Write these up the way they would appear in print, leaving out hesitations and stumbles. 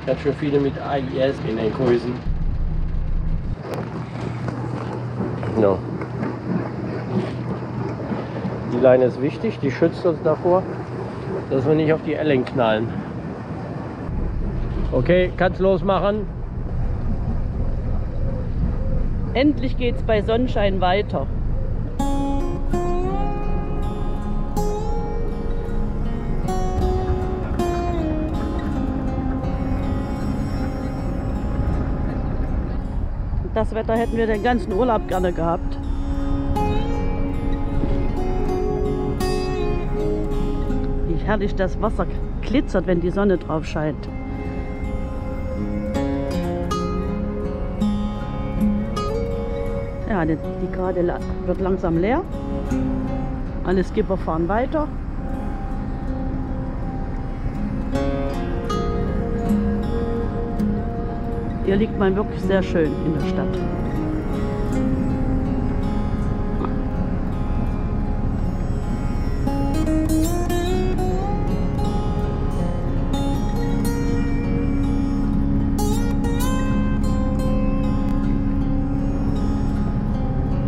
Ich habe schon viele mit AIS in den Größen. No. Die Leine ist wichtig, die schützt uns davor, dass wir nicht auf die Ellen knallen. Okay, kannst losmachen. Endlich geht's bei Sonnenschein weiter. Das Wetter hätten wir den ganzen Urlaub gerne gehabt. Wie herrlich das Wasser glitzert, wenn die Sonne drauf scheint. Ja, die Gerade wird langsam leer. Alle Skipper fahren weiter. Hier liegt man wirklich sehr schön in der Stadt.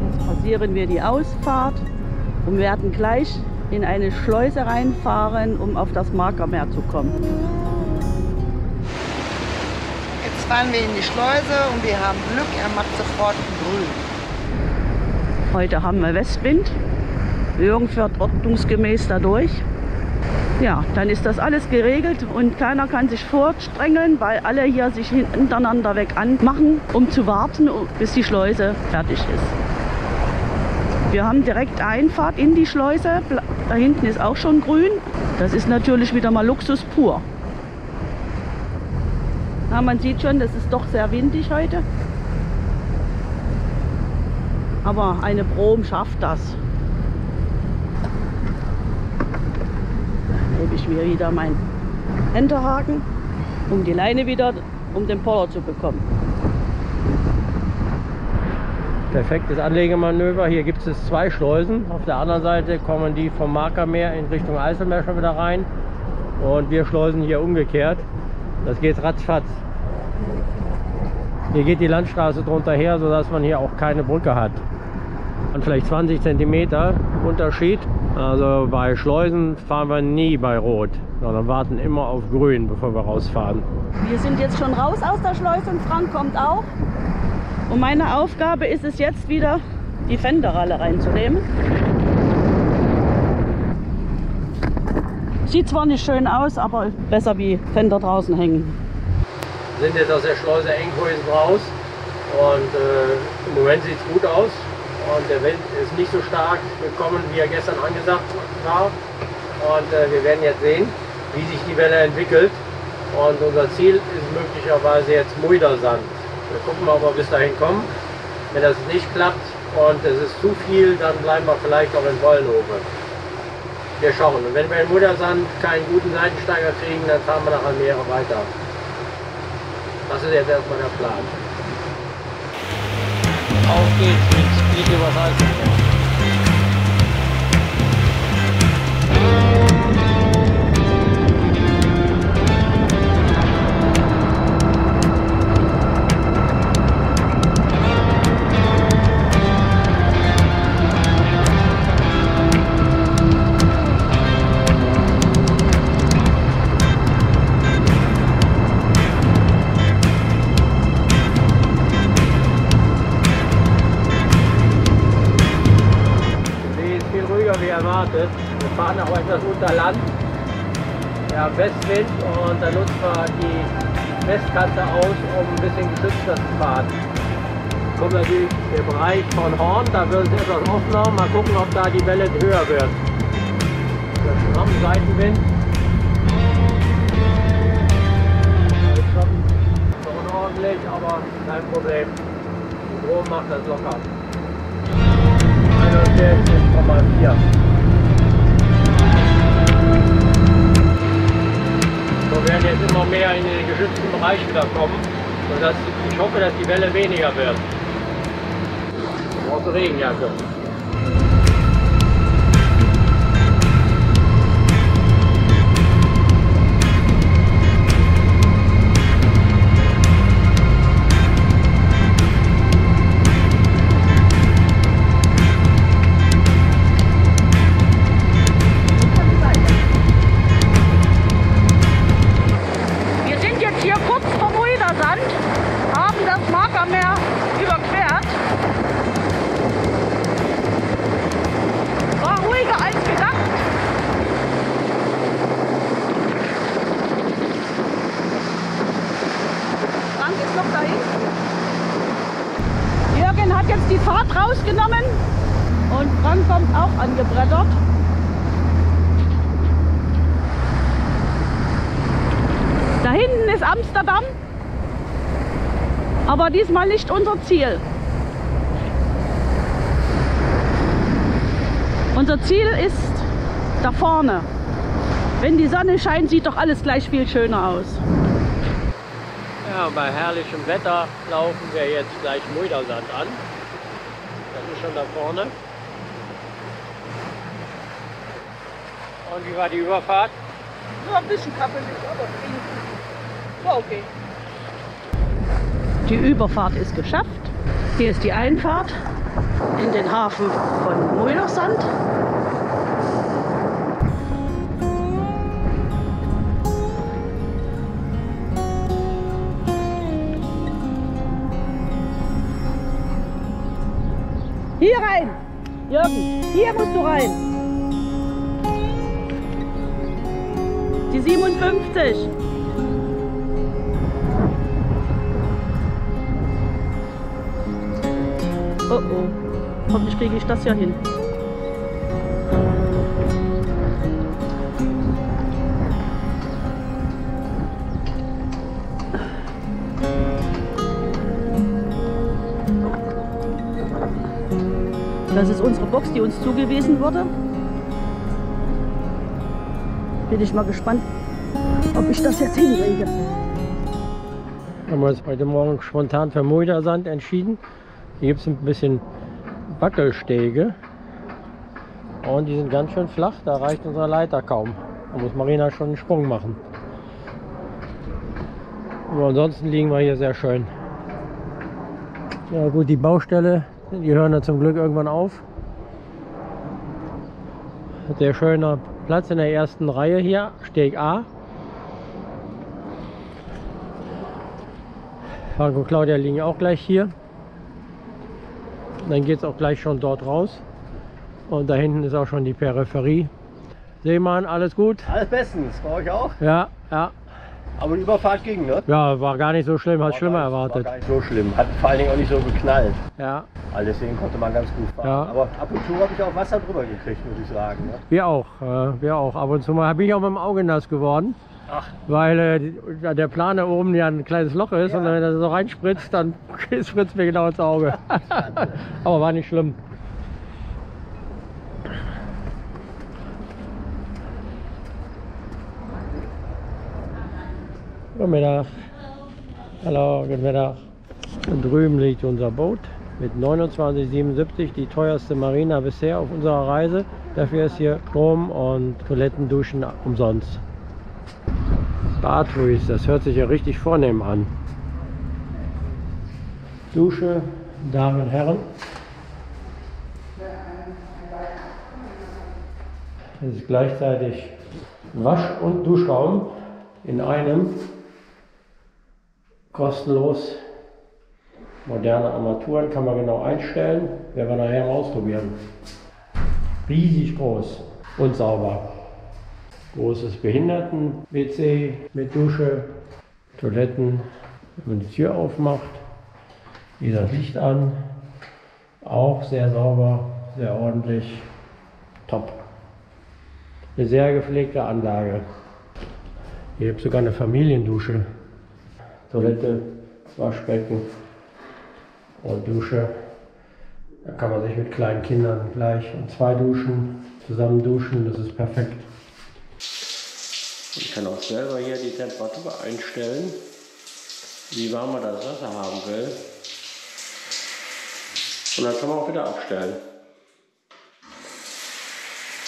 Jetzt passieren wir die Ausfahrt und werden gleich in eine Schleuse reinfahren, um auf das Markermeer zu kommen. Fahren wir in die Schleuse und wir haben Glück, er macht sofort grün. Heute haben wir Westwind. Jürgen fährt ordnungsgemäß dadurch. Ja, dann ist das alles geregelt und keiner kann sich vorstrengeln, weil alle hier sich hintereinander weg anmachen, um zu warten, bis die Schleuse fertig ist. Wir haben direkt Einfahrt in die Schleuse. Da hinten ist auch schon grün. Das ist natürlich wieder mal Luxus pur. Ja, man sieht schon, das ist doch sehr windig heute. Aber eine Brom schafft das. Dann hebe ich mir wieder meinen Enterhaken, um die Leine wieder um den Poller zu bekommen. Perfektes Anlegemanöver. Hier gibt es 2 Schleusen. Auf der anderen Seite kommen die vom Markermeer in Richtung Eiselmeer schon wieder rein. Und wir schleusen hier umgekehrt. Das geht ratzfatz. Hier geht die Landstraße drunter her, sodass man hier auch keine Brücke hat. Und vielleicht 20 cm Unterschied. Also bei Schleusen fahren wir nie bei Rot, sondern warten immer auf Grün, bevor wir rausfahren. Wir sind jetzt schon raus aus der Schleuse und Frank kommt auch. Und meine Aufgabe ist es jetzt wieder, die Fenderralle reinzunehmen. Sieht zwar nicht schön aus, aber besser wie Fender draußen hängen. Wir sind jetzt aus der Schleuse Enkhuizen raus und im Moment sieht es gut aus und der Wind ist nicht so stark gekommen, wie er gestern angesagt war. Und wir werden jetzt sehen, wie sich die Welle entwickelt. Und unser Ziel ist möglicherweise jetzt Muidersand. Wir gucken mal, ob wir bis dahin kommen. Wenn das nicht klappt und es ist zu viel, dann bleiben wir vielleicht auch in Wollenhofe. Wir schauen. Und wenn wir in Muidersand keinen guten Seitensteiger kriegen, dann fahren wir nach Almere weiter. Das ist jetzt erstmal der Plan. Auf geht's mit Speed übers Eiselmeer. Erwartet. Wir fahren auch etwas unter Land. Wir haben Westwind und dann nutzen wir die Westkante aus, um ein bisschen geschützter zu fahren. Kommt natürlich der Bereich von Horn, da wird es etwas offener. Mal gucken, ob da die Welle höher wird. Der stramme Seitenwind. Das ist schon unordentlich, aber kein Problem. Die Brom macht das locker. 41,4. Wir werden jetzt immer mehr in den geschützten Bereich wieder kommen, sodass ich hoffe, dass die Welle weniger wird. Du brauchst eine Regenjacke. rausgenommen und Frank kommt auch angebrettert. Da hinten ist Amsterdam, aber diesmal nicht unser Ziel. Unser Ziel ist da vorne. Wenn die Sonne scheint, sieht doch alles gleich viel schöner aus. Ja, bei herrlichem Wetter laufen wir jetzt gleich Muidersand an. Das ist schon da vorne. Und wie war die Überfahrt? Nur ein bisschen kappelig, aber war okay. Die Überfahrt ist geschafft. Hier ist die Einfahrt in den Hafen von Muidersand. Hier rein! Jürgen, hier musst du rein! Die 57! Oh oh, hoffentlich kriege ich das ja hin. Das ist unsere Box, die uns zugewiesen wurde. Bin ich mal gespannt, ob ich das jetzt hinkriege. Wir haben uns heute Morgen spontan für Muidersand entschieden. Hier gibt es ein bisschen Wackelstege und die sind ganz schön flach, da reicht unsere Leiter kaum. Da muss Marina schon einen Sprung machen. Aber ansonsten liegen wir hier sehr schön. Ja gut, die Baustelle, die hören ja zum Glück irgendwann auf. Sehr schöner Platz in der ersten Reihe hier, Steg A. Frank und Claudia liegen auch gleich hier. Dann geht es auch gleich schon dort raus. Und da hinten ist auch schon die Peripherie. Seemann, alles gut? Alles bestens, bei euch auch? Ja, ja. Aber die Überfahrt ging, ne? Ja, war gar nicht so schlimm, hat schlimmer erwartet. War gar nicht so schlimm, hat vor allen Dingen auch nicht so geknallt. Ja. Also deswegen konnte man ganz gut fahren. Ja. Aber ab und zu habe ich auch Wasser drüber gekriegt, muss ich sagen. Ne? Wir auch, wir auch. Ab und zu mal bin ich auch mit dem Auge nass geworden. Ach. Weil der Plan da oben ja ein kleines Loch ist, ja. Und wenn er so reinspritzt, dann spritzt mir genau ins Auge. Aber war nicht schlimm. Guten Mittag. Hallo, guten Mittag. Und drüben liegt unser Boot mit 29,77, die teuerste Marina bisher auf unserer Reise. Dafür ist hier Strom und Toilettenduschen umsonst. Badhuis, das hört sich ja richtig vornehm an. Dusche, Damen und Herren. Es ist gleichzeitig Wasch- und Duschraum in einem. Kostenlos. Moderne Armaturen kann man genau einstellen. Werden wir nachher mal ausprobieren. Riesig groß und sauber. Großes Behinderten-WC mit Dusche, Toiletten, wenn man die Tür aufmacht. Hier das Licht an. Auch sehr sauber, sehr ordentlich. Top. Eine sehr gepflegte Anlage. Hier gibt es sogar eine Familiendusche. Toilette, Waschbecken und Dusche. Da kann man sich mit kleinen Kindern gleich in 2 Duschen zusammen duschen. Das ist perfekt. Ich kann auch selber hier die Temperatur einstellen, wie warm man das Wasser haben will. Und dann kann man auch wieder abstellen.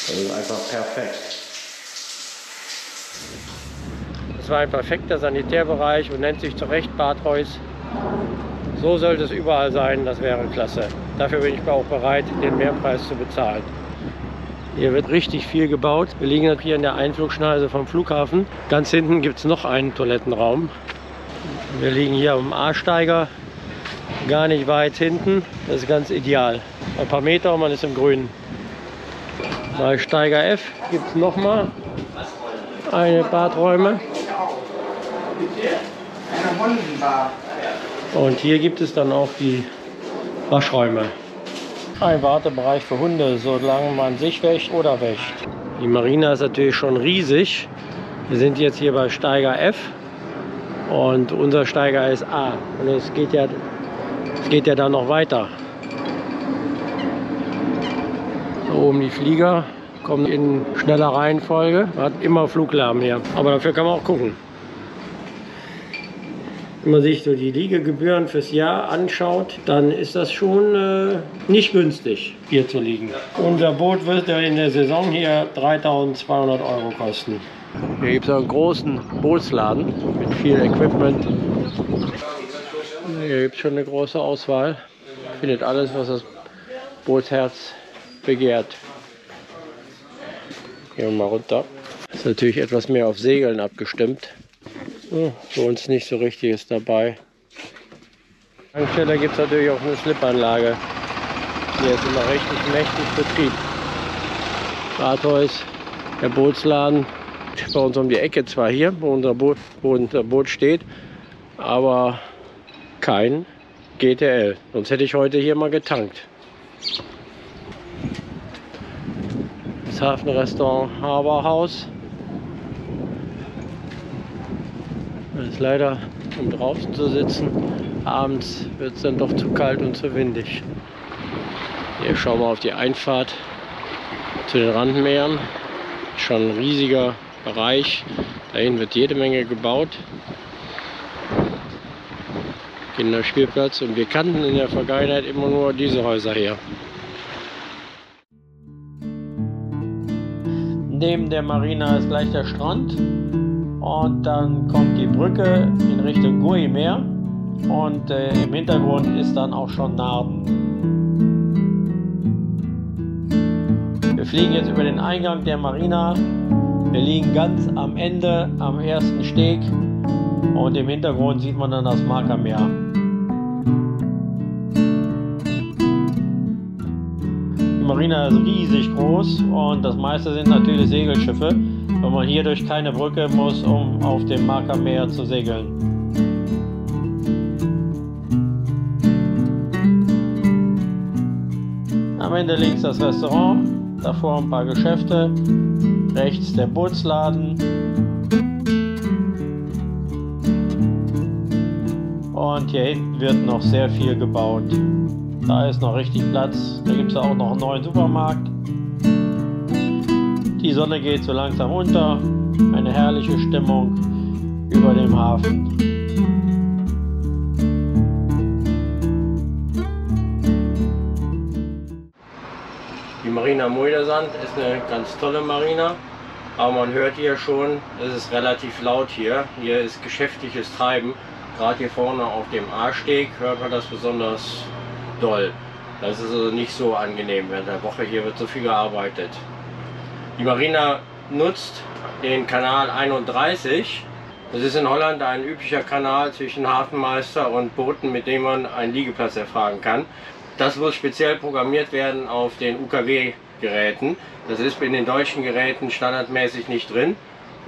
Das ist einfach perfekt. Das war ein perfekter Sanitärbereich und nennt sich zu Recht Badhuis. So sollte es überall sein, das wäre klasse. Dafür bin ich auch bereit, den Mehrpreis zu bezahlen. Hier wird richtig viel gebaut. Wir liegen hier in der Einflugschneise vom Flughafen. Ganz hinten gibt es noch einen Toilettenraum. Wir liegen hier am A-Steiger, gar nicht weit hinten. Das ist ganz ideal. Ein paar Meter und man ist im Grünen. Bei Steiger F gibt es nochmal eine Badräume. Und hier gibt es dann auch die Waschräume. Ein Wartebereich für Hunde, solange man sich wäscht oder wäscht. Die Marina ist natürlich schon riesig. Wir sind jetzt hier bei Steiger F und unser Steiger ist A. Und es geht ja dann noch weiter. Da oben die Flieger kommen in schneller Reihenfolge. Man hat immer Fluglärm hier, aber dafür kann man auch gucken. Wenn man sich so die Liegegebühren fürs Jahr anschaut, dann ist das schon nicht günstig, hier zu liegen. Unser Boot wird in der Saison hier 3.200 € kosten. Hier gibt es einen großen Bootsladen mit viel Equipment. Hier gibt es schon eine große Auswahl. Findet alles, was das Bootsherz begehrt. Gehen wir mal runter. Ist natürlich etwas mehr auf Segeln abgestimmt. Für uns nicht so richtig ist dabei. An der Tankstelle gibt es natürlich auch eine Slipanlage. Hier ist immer richtig mächtig Betrieb. Rathaus, der Bootsladen. Bei uns um die Ecke zwar hier, wo unser Boot steht, aber kein GTL. Sonst hätte ich heute hier mal getankt. Das Hafenrestaurant Haberhaus. Das ist leider, um draußen zu sitzen. Abends wird es dann doch zu kalt und zu windig. Hier schauen wir auf die Einfahrt zu den Randmeeren. Schon ein riesiger Bereich. Dahin wird jede Menge gebaut. Kinderspielplatz. Und wir kannten in der Vergangenheit immer nur diese Häuser hier. Neben der Marina ist gleich der Strand. Und dann kommt die Brücke in Richtung Gurrimeer und im Hintergrund ist dann auch schon Naarden. Wir fliegen jetzt über den Eingang der Marina. Wir liegen ganz am Ende, am ersten Steg und im Hintergrund sieht man dann das Markermeer. Die Marina ist riesig groß und das meiste sind natürlich Segelschiffe, weil man hier durch keine Brücke muss, um auf dem Markermeer zu segeln. Am Ende links das Restaurant, davor ein paar Geschäfte, rechts der Bootsladen und hier hinten wird noch sehr viel gebaut. Da ist noch richtig Platz, da gibt es auch noch einen neuen Supermarkt. Die Sonne geht so langsam unter, eine herrliche Stimmung über dem Hafen. Die Marina Muidersand ist eine ganz tolle Marina, aber man hört hier schon, es ist relativ laut hier. Hier ist geschäftliches Treiben. Gerade hier vorne auf dem A-Steg hört man das besonders doll. Das ist also nicht so angenehm während der Woche. Hier wird so viel gearbeitet. Die Marina nutzt den Kanal 31. Das ist in Holland ein üblicher Kanal zwischen Hafenmeister und Booten, mit dem man einen Liegeplatz erfragen kann. Das muss speziell programmiert werden auf den UKW-Geräten. Das ist in den deutschen Geräten standardmäßig nicht drin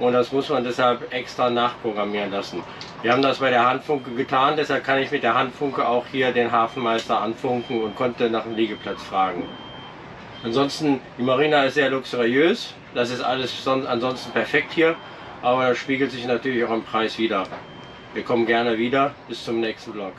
und das muss man deshalb extra nachprogrammieren lassen. Wir haben das bei der Handfunke getan, deshalb kann ich mit der Handfunke auch hier den Hafenmeister anfunken und konnte nach einem Liegeplatz fragen. Ansonsten, die Marina ist sehr luxuriös, das ist alles ansonsten perfekt hier, aber das spiegelt sich natürlich auch im Preis wider. Wir kommen gerne wieder, bis zum nächsten Vlog.